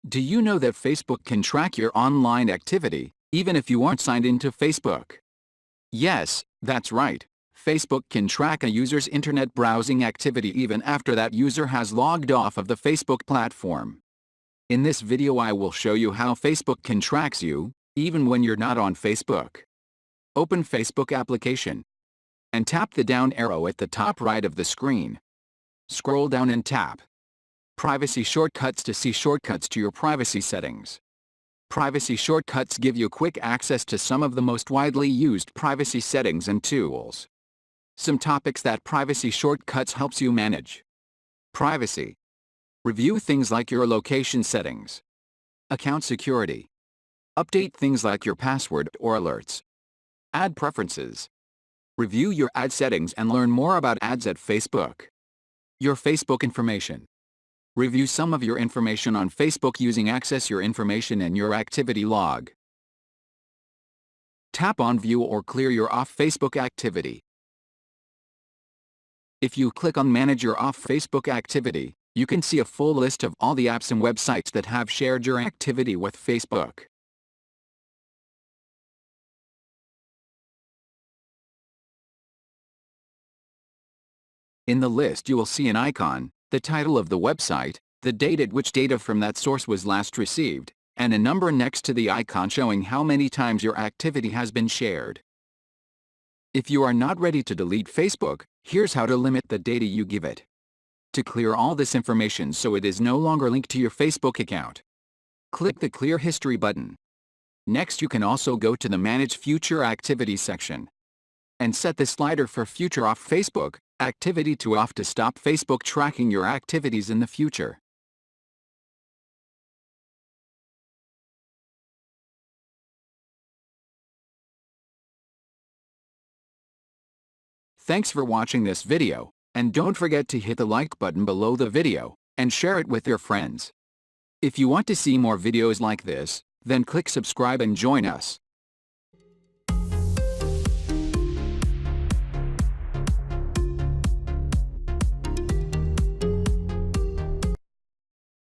Do you know that Facebook can track your online activity, even if you aren't signed into Facebook? Yes, that's right. Facebook can track a user's internet browsing activity even after that user has logged off of the Facebook platform. In this video I will show you how Facebook can track you, even when you're not on Facebook. Open Facebook application and tap the down arrow at the top right of the screen. Scroll down and tap Privacy Shortcuts to see shortcuts to your privacy settings. Privacy shortcuts give you quick access to some of the most widely used privacy settings and tools. Some topics that privacy shortcuts helps you manage. Privacy. Review things like your location settings. Account security. Update things like your password or alerts. Ad preferences. Review your ad settings and learn more about ads at Facebook. Your Facebook information. Review some of your information on Facebook using Access Your Information and your activity log. Tap on View or clear your off Facebook activity. If you click on Manage your off Facebook activity, you can see a full list of all the apps and websites that have shared your activity with Facebook. In the list you will see an icon, the title of the website, the date at which data from that source was last received, and a number next to the icon showing how many times your activity has been shared. If you are not ready to delete Facebook, here's how to limit the data you give it. To clear all this information so it is no longer linked to your Facebook account, click the Clear History button. Next you can also go to the Manage Future Activity section and set the slider for Future Off Facebook Activity to Off to stop Facebook tracking your activities in the future. Thanks for watching this video, and don't forget to hit the like button below the video, and share it with your friends. If you want to see more videos like this, then click subscribe and join us.